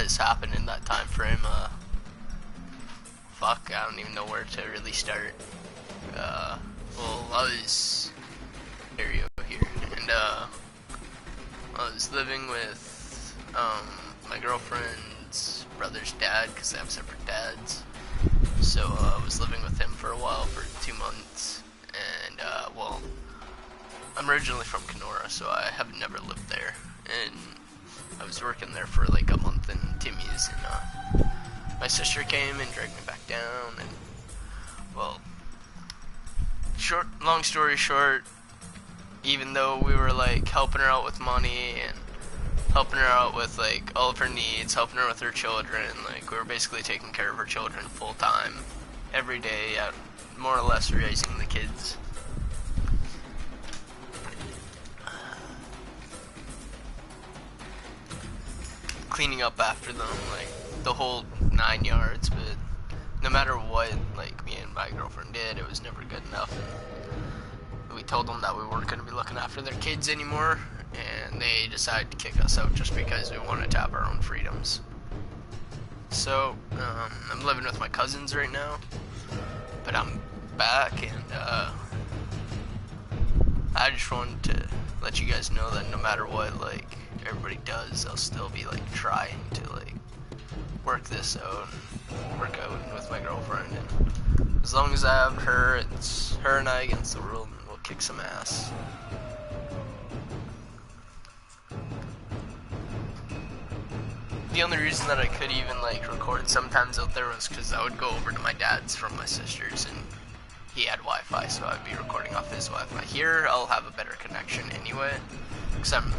has happened in that time frame. Fuck, I don't even know where to really start. Well, I was area here, and I was living with my girlfriend's brother's dad, because they have separate dads. So I was living with him for a while, for 2 months, and well, I'm originally from Kenora, so I have never lived there, and I was working there for like a month in Timmy's, and my sister came and dragged me back down, and well, long story short, even though we were like helping her out with money and helping her out with like all of her needs, helping her with her children, like we were basically taking care of her children full time, every day, more or less raising the kids. Cleaning up after them, like the whole 9 yards, but no matter what, like me and my girlfriend did, it was never good enough. We told them that we weren't going to be looking after their kids anymore, and they decided to kick us out just because we wanted to have our own freedoms. So, I'm living with my cousins right now, but I'm back, and I just wanted to let you guys know that no matter what, like, everybody does, I'll still be, like, trying to, like, work this out, work out with my girlfriend, and as long as I have her, it's her and I against the world, and we'll kick some ass. The only reason that I could even like record sometimes out there was because I would go over to my dad's from my sister's, and he had Wi-Fi, so I'd be recording off his Wi-Fi. Here, I'll have a better connection anyway, because I'm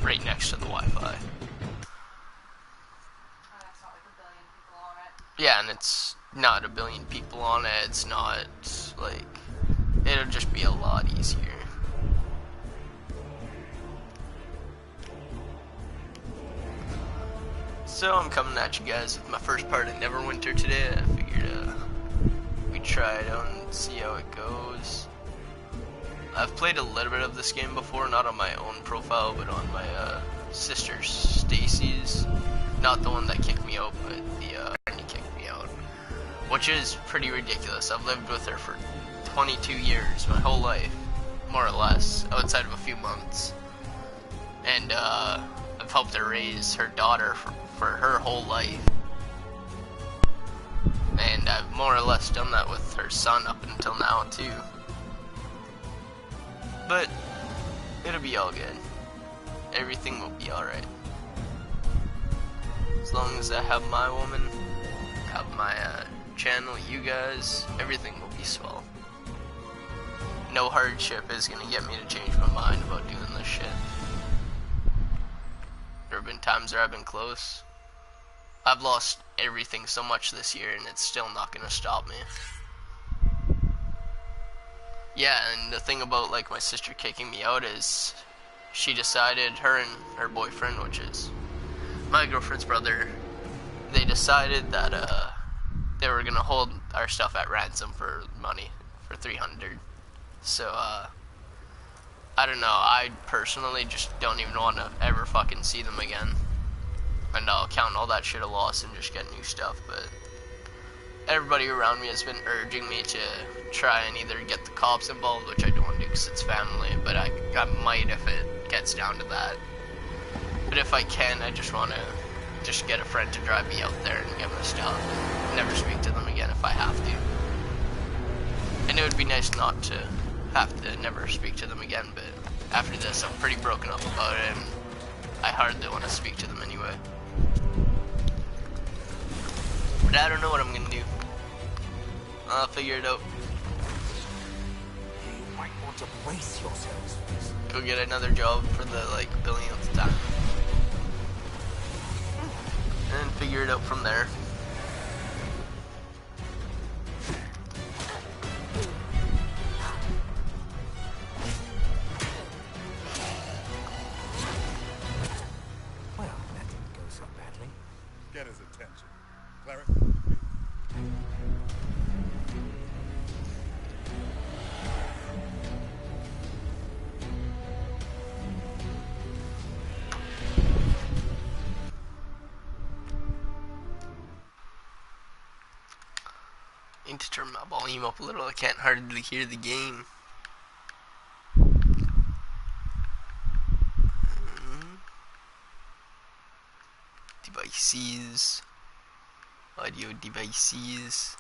right next to the Wi-Fi. Yeah, and it's not a billion people on it, it's not, like, it'll just be a lot easier. So I'm coming at you guys with my first part of Neverwinter today. I figured we'd try it out and see how it goes. I've played a little bit of this game before, not on my own profile, but on my sister Stacy's. Not the one that kicked me out, but the friend who kicked me out. Which is pretty ridiculous. I've lived with her for 22 years, my whole life, more or less, outside of a few months. And I've helped her raise her daughter for her whole life. And I've more or less done that with her son up until now too. But it'll be all good. Everything will be alright. As long as I have my woman, have my channel, you guys, everything will be swell. No hardship is gonna get me to change my mind about doing this shit. There have been times where I've been close. I've lost everything so much this year, and it's still not gonna stop me. Yeah, and the thing about like my sister kicking me out is she decided, her and her boyfriend, which is my girlfriend's brother, they decided that they were gonna hold our stuff at ransom for money, for 300. So I don't know, I personally just don't even want to ever fucking see them again. And I'll count all that shit a loss and just get new stuff, but everybody around me has been urging me to try and either get the cops involved, which I don't want to do because it's family, but I might if it gets down to that. But if I can, I just want to just get a friend to drive me out there and get my stuff and never speak to them again if I have to. And it would be nice not to have to never speak to them again, but after this I'm pretty broken up about it, and I hardly want to speak to them anyway. But I don't know what I'm gonna do. I'll figure it out. You might want to brace yourselves for this. Go get another job for the like billionth time. And figure it out from there. Well, that didn't go so badly. Get his attention. Cleric? Need to turn my volume up a little. I can't hardly hear the game. Devices. Audio devices.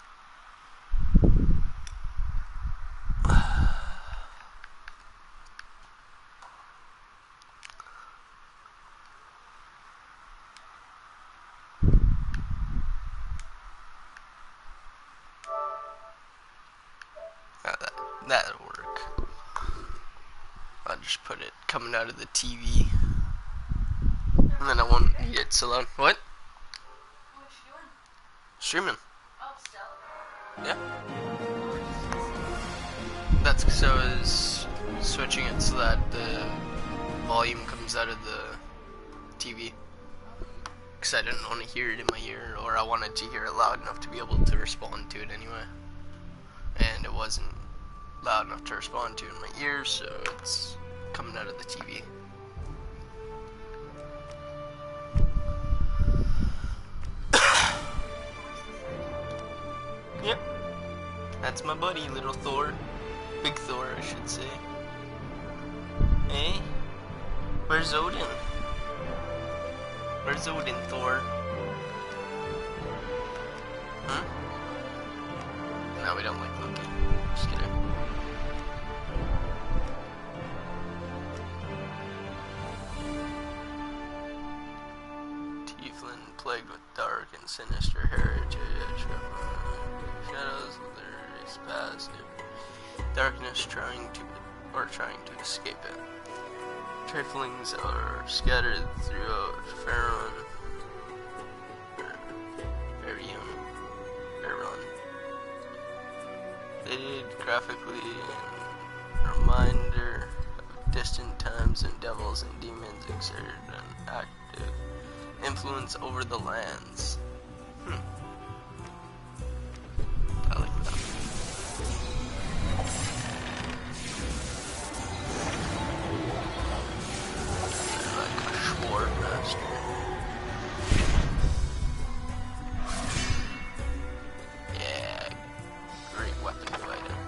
That'll work. I'll just put it coming out of the TV. And then I won't need it so loud. What? What you doing? Streaming. Oh, still? Yeah. That's because I was switching it so that the volume comes out of the TV. Because I didn't want to hear it in my ear, or I wanted to hear it loud enough to be able to respond to it anyway. And it wasn't loud enough to respond to in my ears, so it's coming out of the TV. Yep. That's my buddy, little Thor. Big Thor, I should say. Hey? Where's Odin? Where's Odin, Thor? Huh? No, we don't like Loki. Just kidding. Tieflin, plagued with dark and sinister heritage. Shadows of their race passive. Darkness trying to escape it. Triflings are scattered throughout Faerun. Dated graphically a reminder of distant times and devils and demons exert an active influence over the lands. I like that. They're like a Schwar master. Yeah, great weapon fighting.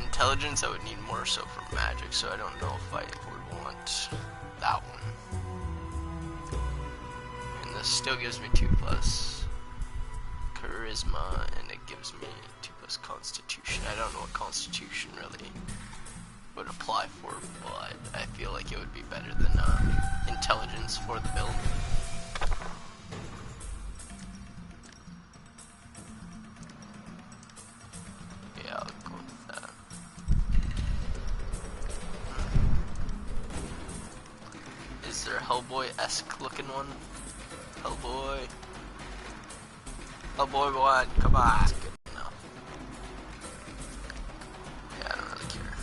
Intelligence I would need more so for magic, so I don't know if I would want that one. And this still gives me 2+ charisma, and it gives me 2+ constitution. I don't know what constitution really would apply for, but I feel like it would be better than intelligence for the build. Yeah, I'll go with that. Is there a Hellboy-esque looking one? Hellboy. Hellboy one, come on. Good enough. Yeah, I don't really care.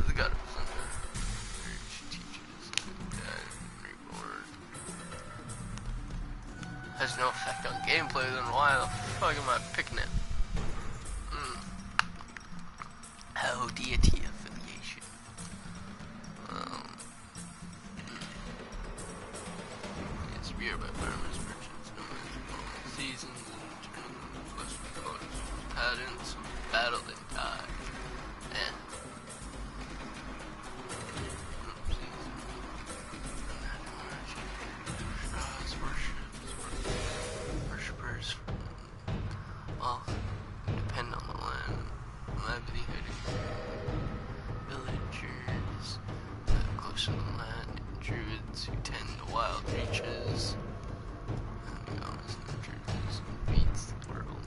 The God of Thunder. She teaches and reward. Has no effect on gameplay, then why the fuck am I picking it? Oh, deity affiliation. It's reared by farmers, merchants, nomads, seasons, and turning flesh with colors, patterns, battled and died. Worshippers all depend on the land, livelihood, villagers close to the land, druids who tend the wild reaches, and the honest churches who feeds the world.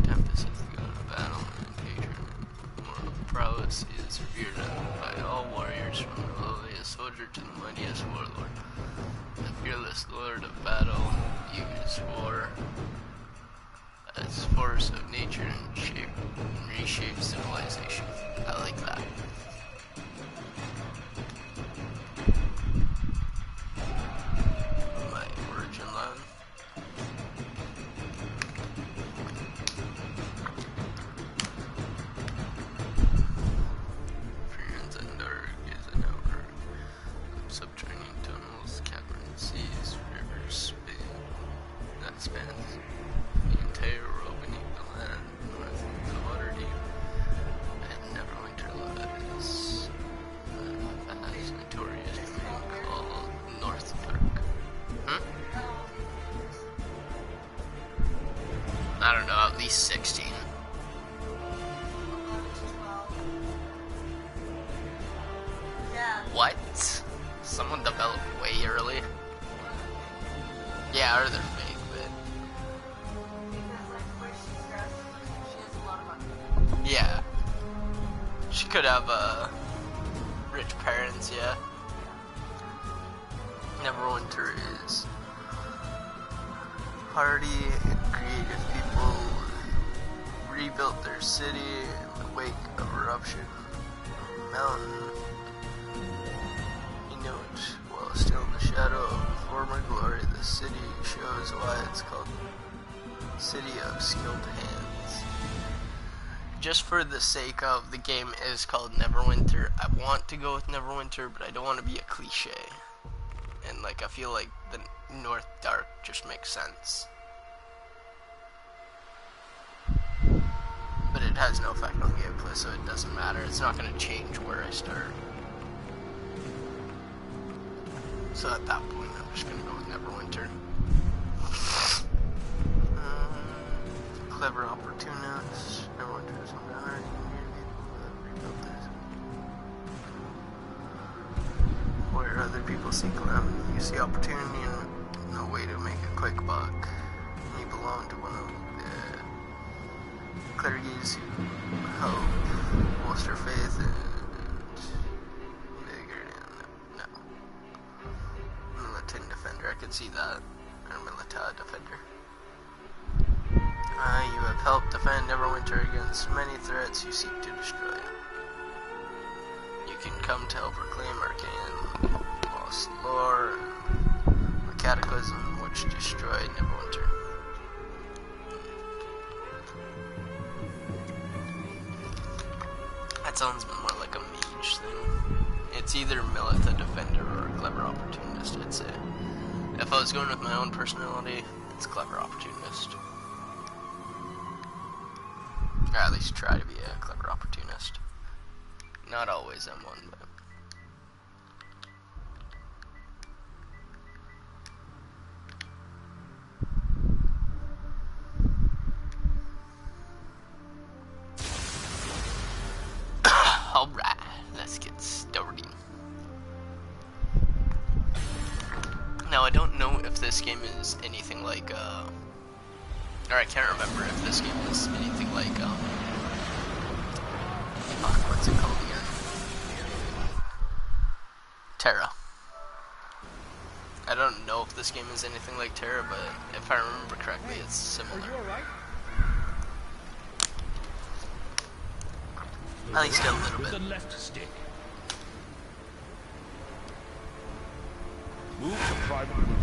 Tempest is the god of battle and patron, and moral prowess is revered by all warriors, from the lowliest soldier to the mightiest warlord. The fearless lord of battle uses war as force of nature and reshape civilization. I like that. My origin line. subterranean tunnels, caverns, seas, rivers, that spans the entire world beneath the land, north of the water deep, and Neverwinter lies a vast, notorious domain called North Dark. I don't know, at least 16. What? Someone developed way early? Yeah, or they're fake, but... Yeah. She could have, rich parents, yeah. Neverwinter is hardy and creative people rebuilt their city in the wake of eruption mountain. While still in the shadow of former glory, the city shows why it's called City of Skilled Hands. Just for the sake of the game is called Neverwinter, I want to go with Neverwinter, but I don't want to be a cliche. And like, I feel like the North Dark just makes sense. But it has no effect on gameplay, so it doesn't matter. It's not going to change where I start. So at that point, I'm just gonna go with Neverwinter. Clever opportunist. Neverwinter is on the heart. Rebuilt this. Where other people see calamity, you see opportunity and no way to make a quick buck. You belong to one of the clergies who help bolster faith and defender, I could see that. Or Military defender. You have helped defend Neverwinter against many threats you seek to destroy. You can come to help reclaim arcane lost lore and the cataclysm which destroyed Neverwinter. That sounds more like a mage thing. It's either Military defender or a clever opportunist, I'd say. If I was going with my own personality, it's clever opportunist. Or at least try to be a clever opportunist. Not always I'm one, but... Alright, let's get started. Now, I don't know if this game is anything like, or I can't remember if this game is anything like, what's it called again? Terra. I don't know if this game is anything like Terra, but if I remember correctly, it's similar. Are you alright? At least a little with bit. the left stick. Move to private room.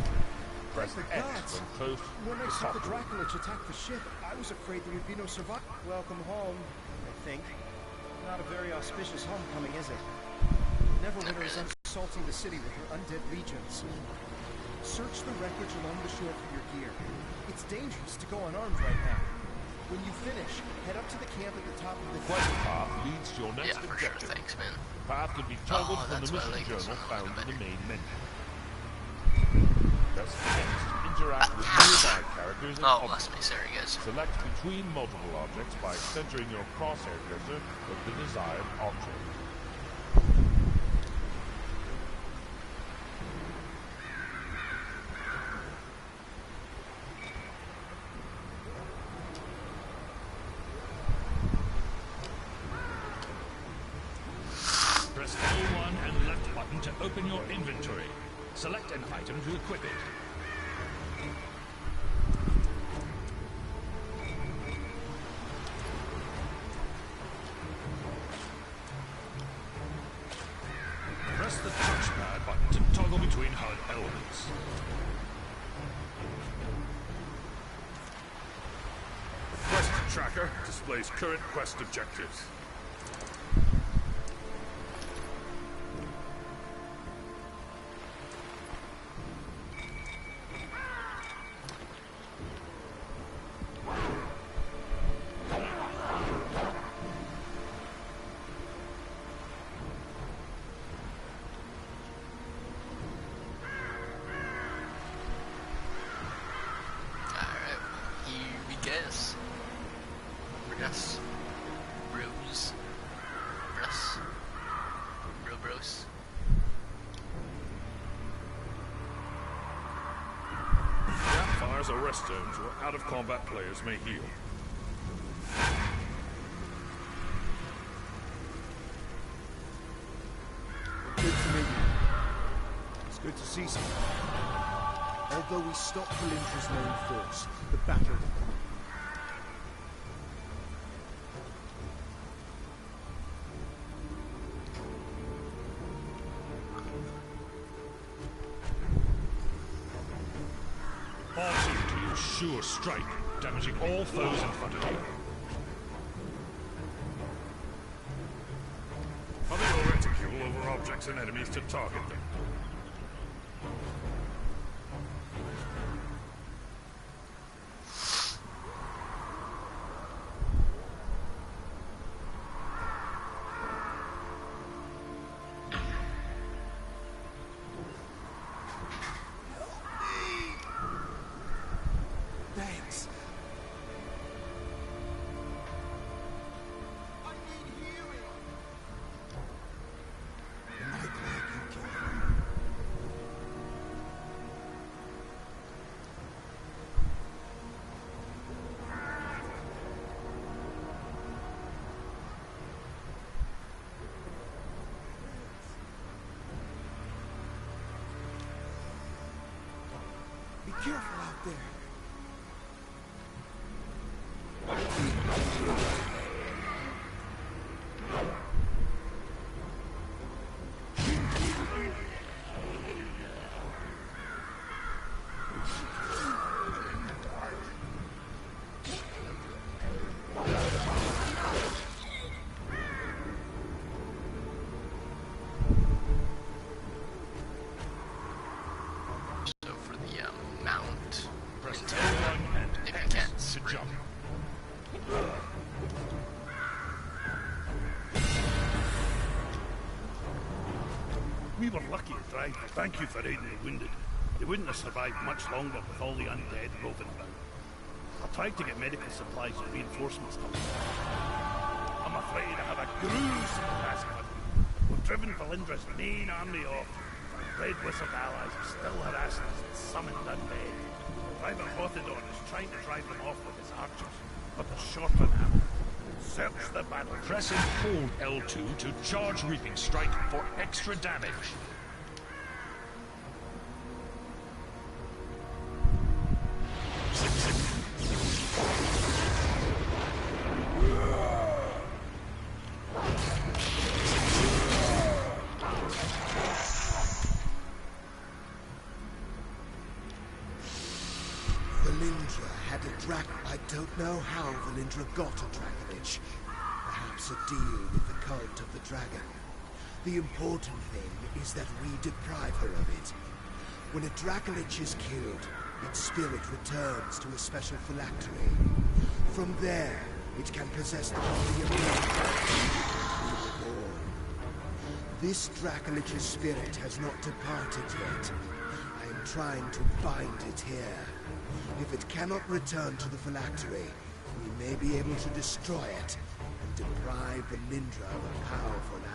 Press Thank the X gods. when close When I to saw top the room. Draculich attack the ship, I was afraid there would be no survivor. Welcome home, I think. Not a very auspicious homecoming, is it? Neverwinter is assaulting the city with her undead legions. Search the wreckage along the shore for your gear. It's dangerous to go unarmed right now. When you finish, head up to the camp at the top of the Quest path leads to your next Yeah, for sure, objective. thanks, man. The path can be toggled from that's the why I mission like this journal one a found little in the better. main menu. Press X to interact with nearby characters and Oh, objects. bless me, sorry guys. Select between multiple objects by centering your crosshair cursor with the desired object. Press L1 and left button to open your inventory. Select an item to equip it. Press the touchpad button to toggle between HUD elements. Quest tracker displays current quest objectives. There's a rest zones where out-of-combat players may heal. Good to meet you. It's good to see something. Although we stopped Valindra's main force, the battle... Force you to use sure strike, damaging all foes in front of you. Cover your reticule over objects and enemies to target them. Thanks. I need healing. Am I glad you came? Be careful out there. So for the mount, Press it's L1 and if you X can't to sprint. jump. We were lucky at Drive. Thank you for aiding the wounded. They wouldn't have survived much longer with all the undead roving about. I tried to get medical supplies and reinforcements coming. I'm afraid I have a gruesome task for you. We've driven Valindra's main army off. Red Wizard allies are still harassing us and summoned undead. Driver Hothedon is trying to drive them off with his archers, but they're short on ammo. Search the battle. Press and hold L2 to charge Reaping Strike for extra damage. Valindra had a drac. I don't know how Valindra got a Dracolich. Perhaps a deal with the cult of the dragon. The important thing is that we deprive her of it. When a Dracolich is killed, its spirit returns to a special phylactery. From there, it can possess the body of the reborn. This Dracolich's spirit has not departed yet. I am trying to bind it here. If it cannot return to the phylactery, we may be able to destroy it and deprive Valindra of a powerful ally.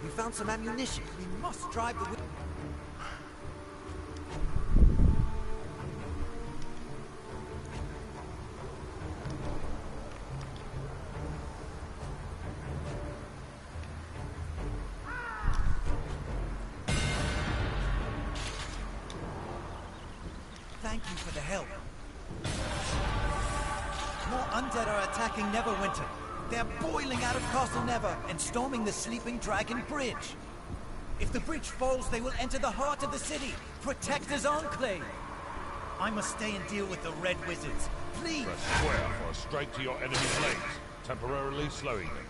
We found some ammunition. We must drive the... you for the help. More undead are attacking Neverwinter. They're boiling out of Castle Never and storming the Sleeping Dragon Bridge. If the bridge falls, they will enter the heart of the city. Protector's Enclave. I must stay and deal with the Red Wizards. Please! Press square for a strike to your enemy's legs, temporarily slowing them.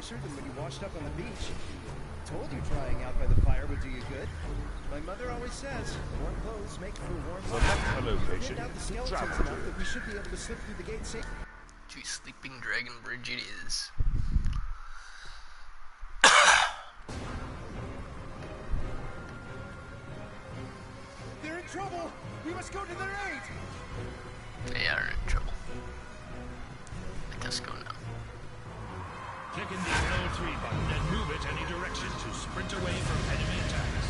Than when you washed up on the beach. Told you trying out by the fire would do you good. My mother always says, warm clothes make for warm Select a location out the to skeletons travel enough to. that we should be able to slip through the gate safely. To Sleeping Dragon Bridge it is. They're in trouble! We must go to their aid! They are in trouble. Let us go now. Click in the L3 button and move it any direction to sprint away from enemy attacks.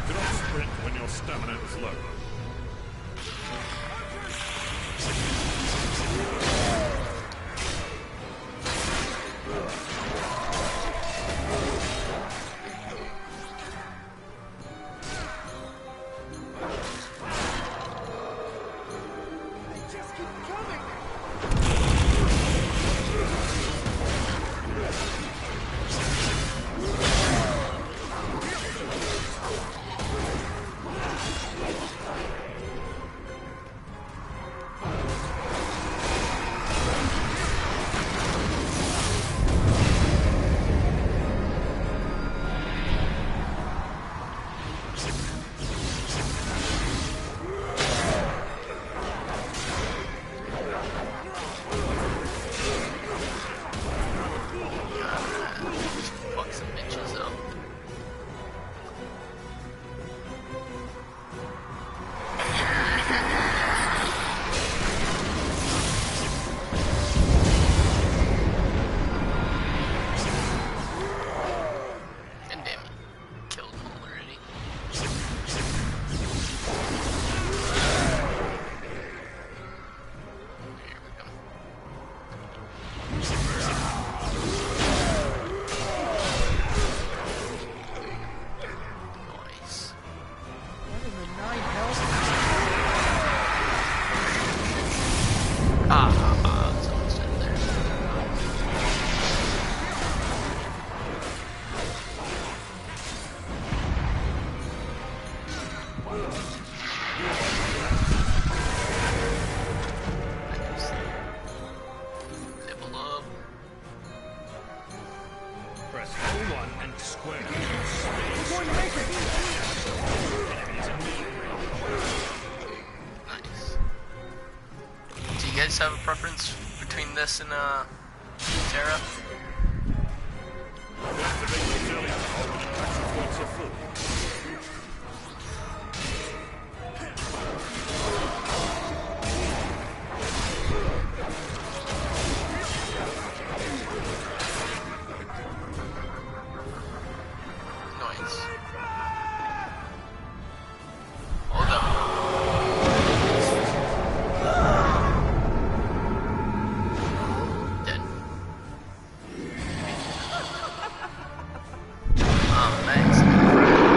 Do not sprint when your stamina is low. Have a preference between this and Terra? Noise. Hold up. Oh, thanks.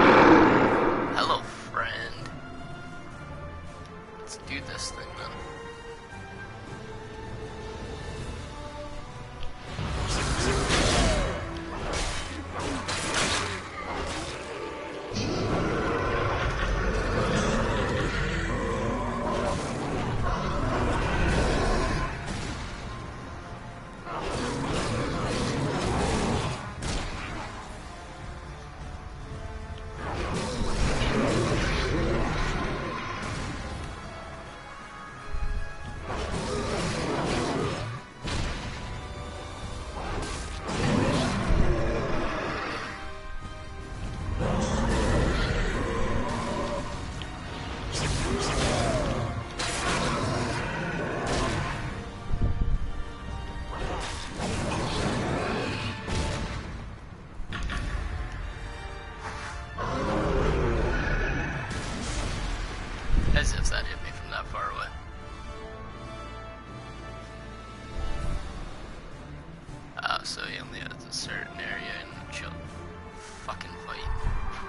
so you only have a certain area and she'll fucking fight.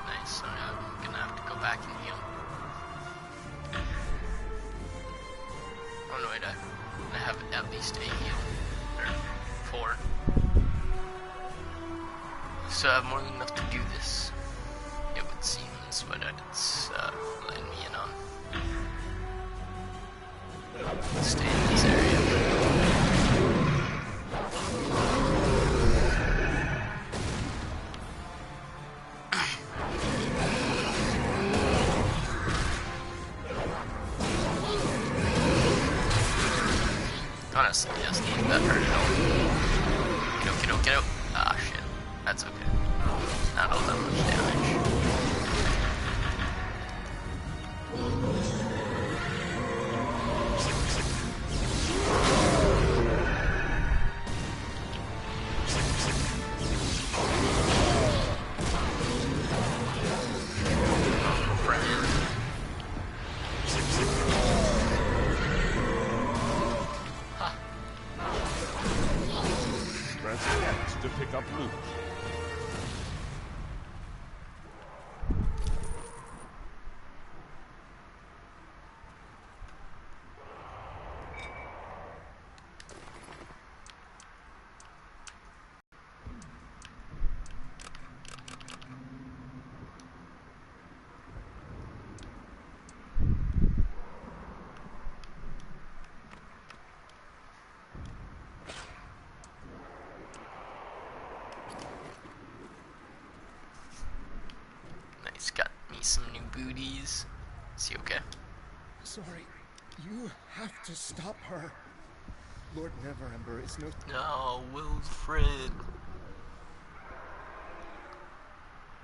Nice, so I'm gonna have to go back and heal. Oh no, wait, I have at least 8 heal. Or 4. So I have more than enough to do this. It would seem, that's what it's letting me in on. Stay in this area. Honestly, just need that hurt at all. Get out. Ah, shit. That's okay. Not all that much damage. To pick up loot. Nice, got me some new booties. Is he okay? Sorry, you have to stop her. Lord Neverwinter is no... No, Wilfred.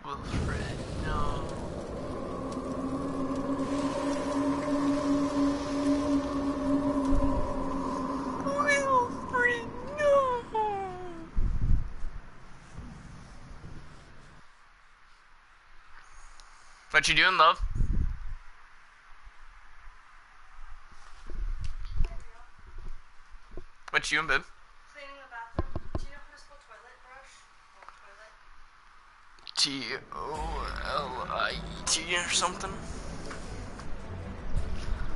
Wilfred, no. Wilfred, no. What you doing, love? What you doing, babe? Cleaning the bathroom. Do you know how to spell toilet brush? Or toilet? T-O-L-I-E-T or something?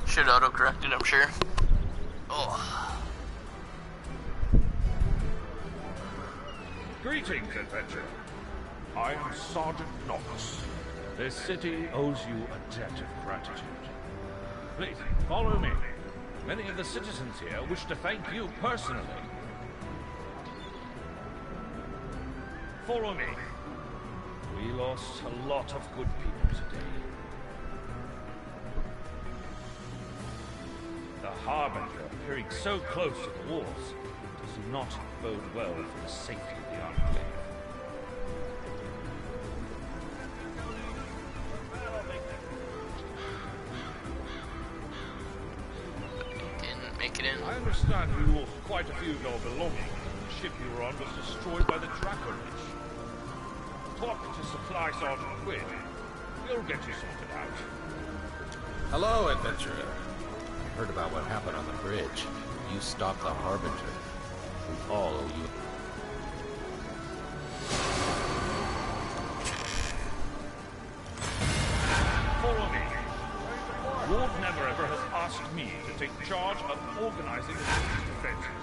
Should autocorrect it, I'm sure. Oh. Greetings, adventurer. I am Sergeant Knox. This city owes you a debt of gratitude. Please, follow me. Many of the citizens here wish to thank you personally. Follow me. We lost a lot of good people today. The Harbinger appearing so close to the walls does not bode well for the safety of the Enclave. I understand you lost quite a few of your belongings. The ship you were on was destroyed by the Draco Lich. Talk to Supply Sergeant Quinn. We'll get you sorted out. Hello, adventurer. I heard about what happened on the bridge. You stopped the Harbinger. We all owe you. Follow me. Lord Neverwinter has asked me to take charge of organizing the city's defenses.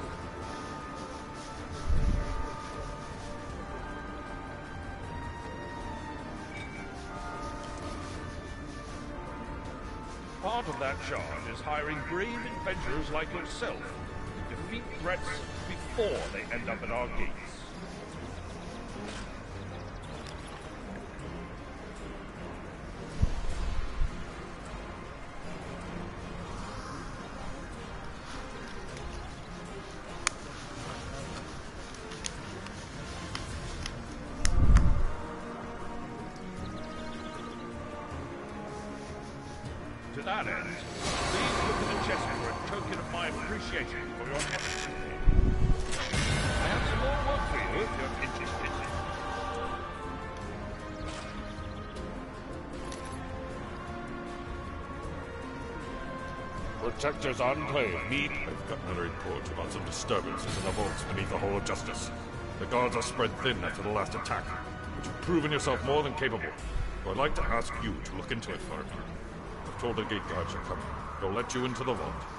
Part of that charge is hiring brave adventurers like yourself to defeat threats before they end up at our gates. To that end, please look at the chest for a token of my appreciation for your efforts today. I have some more work for you if you're interested. Protectors Enclave, meet. I've gotten a report about some disturbances in the vaults beneath the Hall of Justice. The guards are spread thin after the last attack, but you've proven yourself more than capable. So I'd like to ask you to look into it for me. I've told the gate guards you're coming. They'll let you into the vault.